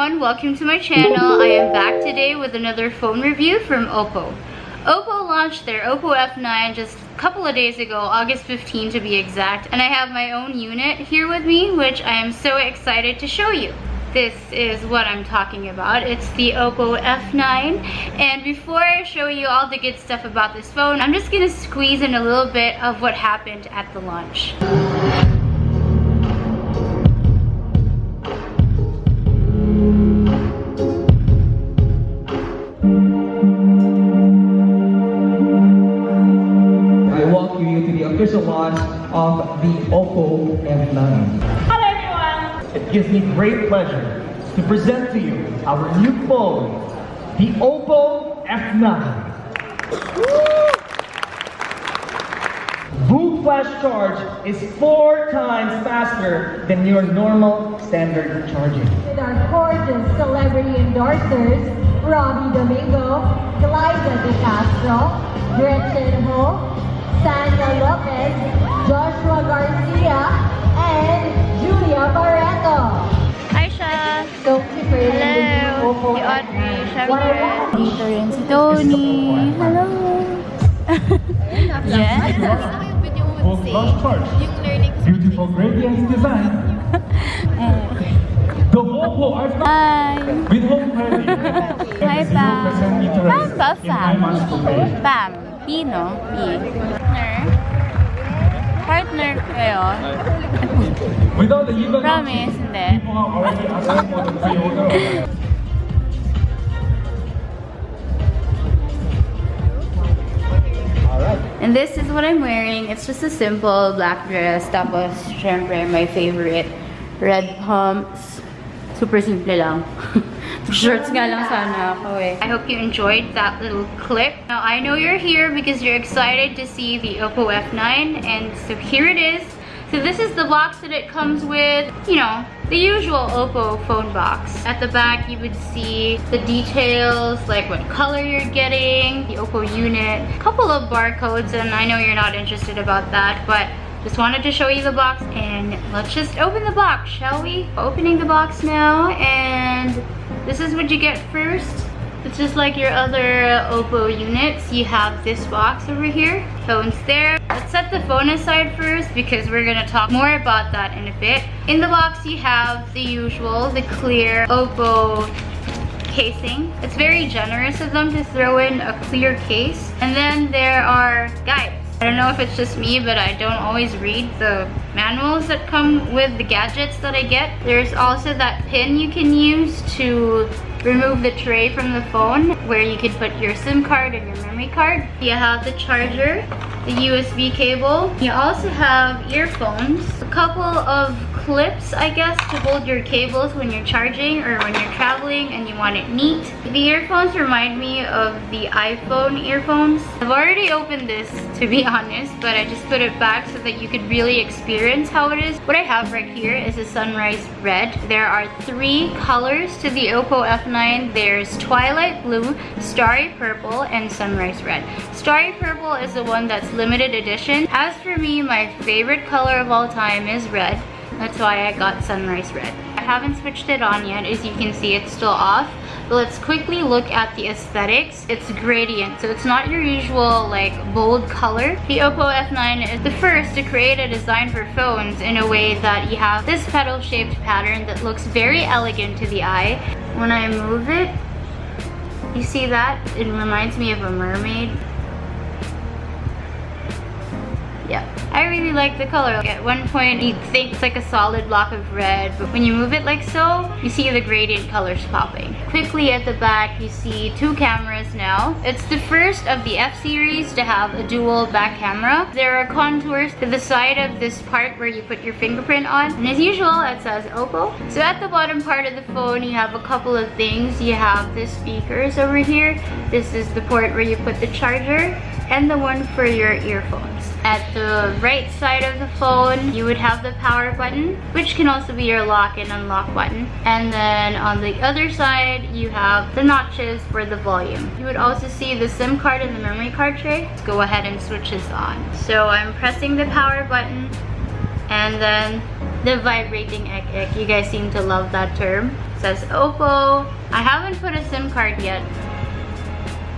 everyone, welcome to my channel. I am back today with another phone review from Oppo. Oppo launched their Oppo F9 just a couple of days ago, August 15 to be exact, and I have my own unit here with me, which I am so excited to show you. This is what I'm talking about. It's the Oppo F9, and before I show you all the good stuff about this phone, I'm just gonna squeeze in a little bit of what happened at the launch. Official launch of the Oppo F9. Hello everyone! It gives me great pleasure to present to you our new phone, the Oppo F9. Vooc flash charge is 4 times faster than your normal standard charging. With our gorgeous celebrity endorsers, Robbie Domingo, Eliza De Castro, Gretchen Ho, Sandra Lopez, Joshua Garcia, and Julia Barreto. Hi, Sha! Don't keep Hello! Si Audrey, syempre. Dito rin si Tony. Hello! Yes! Vooc flash charge. Beautiful gradient design. The Oppo F9 Hi! with home credit. Hi, Pam! 0% interest Pam ba, in 9 months to pay. Pam. P, no? P. Partner kayo? Without the even Promise, hindi. people are already asking for the pre-order. Alright. And this is what I'm wearing. It's just a simple black dress. Tapos, syempre, my favorite, red pumps. Super simple lang. Shorts nga lang sana ako eh. I hope you enjoyed that little clip. Now, I know you're here because you're excited to see the Oppo F9. And so here it is. So this is the box that it comes with. You know, the usual Oppo phone box. At the back, you would see the details, like what color you're getting, the Oppo unit, a couple of barcodes, and I know you're not interested about that, but just wanted to show you the box, and let's just open the box, shall we? Opening the box now, and this is what you get first. It's just like your other Oppo units. You have this box over here. Phone's there. Let's set the phone aside first because we're gonna talk more about that in a bit. In the box, you have the usual, the clear Oppo casing. It's very generous of them to throw in a clear case. And then there are guides. I don't know if it's just me, but I don't always read the manuals that come with the gadgets that I get. There's also that pin you can use to remove the tray from the phone where you could put your SIM card and your memory card. You have the charger, the USB cable. You also have earphones, a couple of clips, I guess, to hold your cables when you're charging or when you're traveling and you want it neat. The earphones remind me of the iPhone earphones. I've already opened this, to be honest, but I just put it back so that you could really experience how it is. What I have right here is a sunrise red. There are 3 colors to the Oppo F9. There's twilight blue, starry purple, and sunrise red. Starry purple is the one that's limited edition. As for me, my favorite color of all time is red. That's why I got sunrise red. I haven't switched it on yet. As you can see, it's still off. But let's quickly look at the aesthetics. It's gradient, so it's not your usual like bold color. The Oppo F9 is the first to create a design for phones in a way that you have this petal-shaped pattern that looks very elegant to the eye. When I move it, you see that? It reminds me of a mermaid. Yeah, I really like the color. At one point, you'd think it's like a solid block of red, but when you move it like so, you see the gradient colors popping. Quickly at the back, you see 2 cameras now. It's the first of the F series to have a dual back camera. There are contours to the side of this part where you put your fingerprint on, and as usual, it says Oppo. So at the bottom part of the phone, you have a couple of things. You have the speakers over here. This is the port where you put the charger, and the one for your earphones. At the right side of the phone, you would have the power button, which can also be your lock and unlock button. And then on the other side, you have the notches for the volume. You would also see the SIM card and the memory card tray. Let's go ahead and switch this on. So I'm pressing the power button, and then the vibrating ek-ek. You guys seem to love that term. It says Oppo. I haven't put a SIM card yet.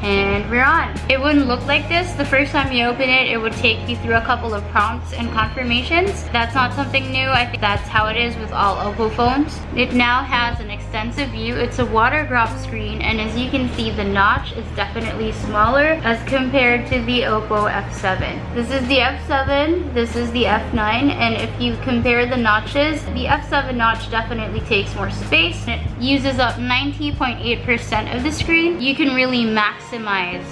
And we're on. It wouldn't look like this. The first time you open it, it would take you through a couple of prompts and confirmations. That's not something new. I think that's how it is with all Oppo phones. It now has an extensive view. It's a water drop screen, and as you can see, the notch is definitely smaller as compared to the Oppo F7. This is the F7, this is the F9, and if you compare the notches, the F7 notch definitely takes more space. It uses up 90.8% of the screen. You can really maximize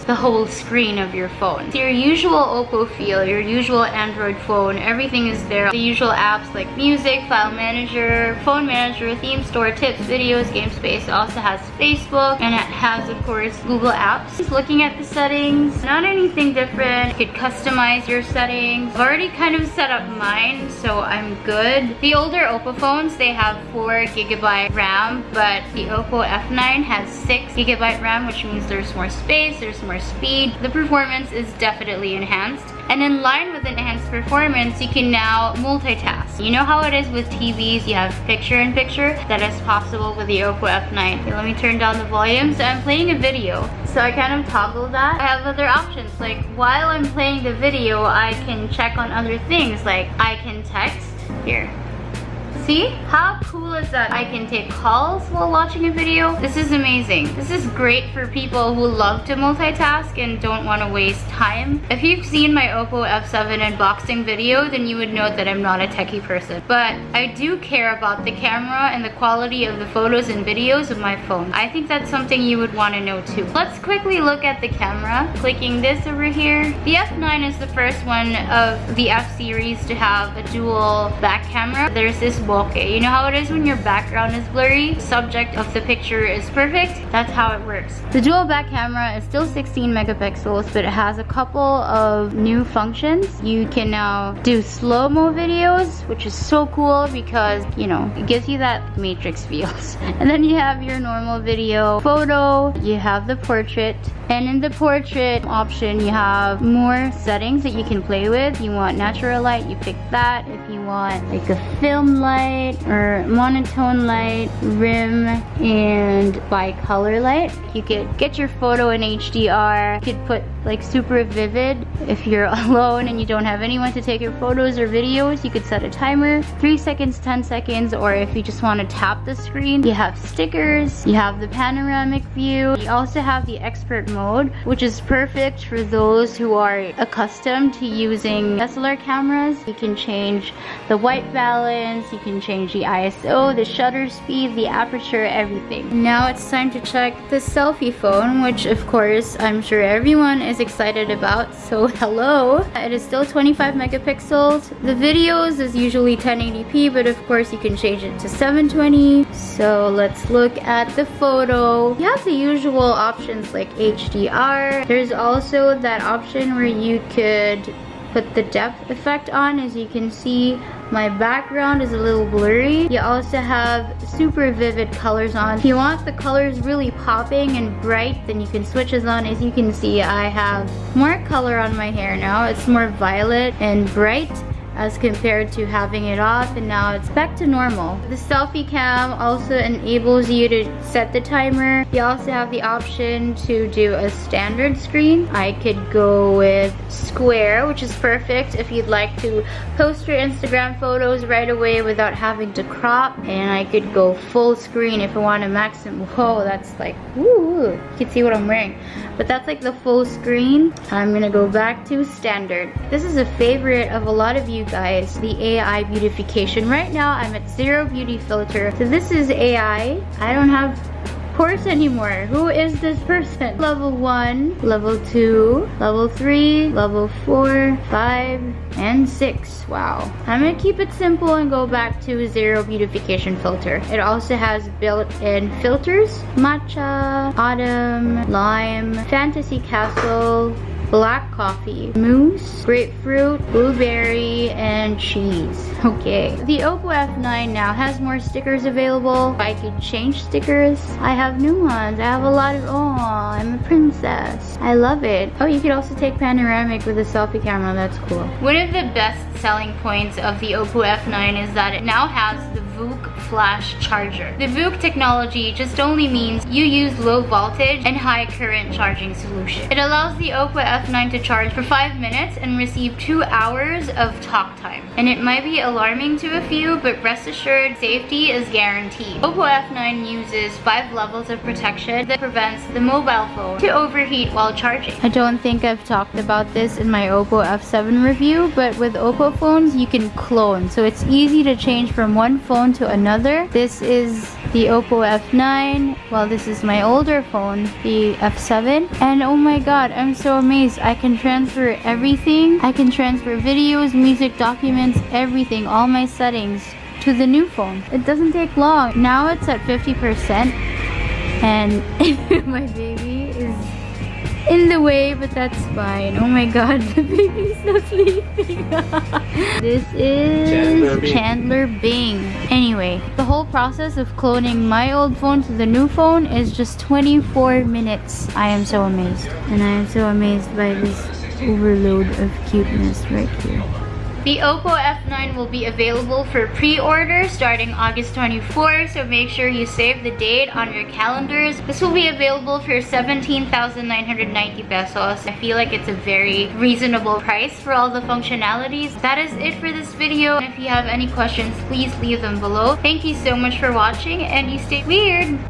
the whole screen of your phone. It's your usual Oppo feel, your usual Android phone, everything is there. The usual apps like music, file manager, phone manager, theme store, tips, videos, game space. It also has Facebook, and it has, of course, Google Apps. Just looking at the settings, not anything different. You could customize your settings. I've already kind of set up mine, so I'm good. The older Oppo phones, they have 4GB RAM, but the Oppo F9 has 6GB RAM, which means there's more space, there's more speed. The performance is definitely enhanced. And in line with enhanced performance, you can now multitask. You know how it is with TVs, you have picture-in-picture? That is possible with the Oppo F9. Okay, let me turn down the volume. So I'm playing a video, so I kind of toggle that. I have other options, like while I'm playing the video, I can check on other things, like I can text. Here. See? How cool is that? I can take calls while watching a video. This is amazing. This is great for people who love to multitask and don't want to waste time. If you've seen my Oppo F7 unboxing video, then you would know that I'm not a techie person. But I do care about the camera and the quality of the photos and videos of my phone. I think that's something you would want to know too. Let's quickly look at the camera. Clicking this over here. The F9 is the first one of the F series to have a dual back camera. There's this bokeh. You know how it is when your background is blurry? Subject of the picture is perfect? That's how it works. The dual back camera is still 16 megapixels, but it has a couple of new functions. You can now do slow-mo videos, which is so cool because, you know, it gives you that Matrix feels. And then you have your normal video photo, you have the portrait, and in the portrait option, you have more settings that you can play with. You want natural light, you pick that. If you want like a film light or monotone light, rim, and bicolor light, you could get your photo in HDR. You could put like super vivid. If you're alone and you don't have anyone to take your photos or videos, you could set a timer, 3 seconds, 10 seconds, or if you just want to tap the screen, you have stickers, you have the panoramic view. You also have the expert mode, which is perfect for those who are accustomed to using DSLR cameras. You can change the white balance, you can change the ISO, the shutter speed, the aperture, everything. Now it's time to check the selfie phone, which of course I'm sure everyone is excited about. So hello, it is still 25 megapixels. The videos is usually 1080p, but of course you can change it to 720. So let's look at the photo. You have the usual options like HDR. There's also that option where you could put the depth effect on. As you can see, my background is a little blurry. You also have super vivid colors on. If you want the colors really popping and bright, then you can switch this on. As you can see, I have more color on my hair now. It's more violet and bright as compared to having it off, and now it's back to normal. The selfie cam also enables you to set the timer. You also have the option to do a standard screen. I could go with square, which is perfect if you'd like to post your Instagram photos right away without having to crop. And I could go full screen if I want to maximum. Whoa, that's like, woo, you can see what I'm wearing. But that's like the full screen. I'm gonna go back to standard. This is a favorite of a lot of you guys, the AI beautification. Right now I'm at 0 beauty filter. So this is AI. I don't have pores anymore. Who is this person? Level 1, level 2, level 3, level 4, 5, and 6. Wow. I'm gonna keep it simple and go back to 0 beautification filter. It also has built-in filters: matcha, autumn, lime, fantasy castle, black coffee, mousse, grapefruit, blueberry, and cheese. Okay. The Oppo F9 now has more stickers available. I could change stickers. I have new ones. I have a lot of, oh, I'm a princess. I love it. Oh, you could also take panoramic with a selfie camera. That's cool. One of the best selling points of the Oppo F9 is that it now has the Vooc flash charger. The Vooc technology just only means you use low voltage and high current charging solution. It allows the Oppo F9 to charge for 5 minutes and receive 2 hours of talk time. And it might be alarming to a few, but rest assured, safety is guaranteed. Oppo F9 uses 5 levels of protection that prevents the mobile phone to overheat while charging. I don't think I've talked about this in my Oppo F7 review, but with Oppo phones, you can clone. So it's easy to change from one phone to another. This is the Oppo F9, well, this is my older phone, the F7, and oh my god, I'm so amazed. I can transfer everything. I can transfer videos, music, documents, everything, all my settings to the new phone. It doesn't take long. Now it's at 50%, and my baby is in the way, but that's fine. Oh my god, the baby's not sleeping. This is Chandler Bing. Anyway, the whole process of cloning my old phone to the new phone is just 24 minutes. I am so amazed. And I am so amazed by this overload of cuteness right here. The Oppo F9 will be available for pre-order starting August 24, so make sure you save the date on your calendars. This will be available for 17,990 pesos. I feel like it's a very reasonable price for all the functionalities. That is it for this video. If you have any questions, please leave them below. Thank you so much for watching, and you stay weird.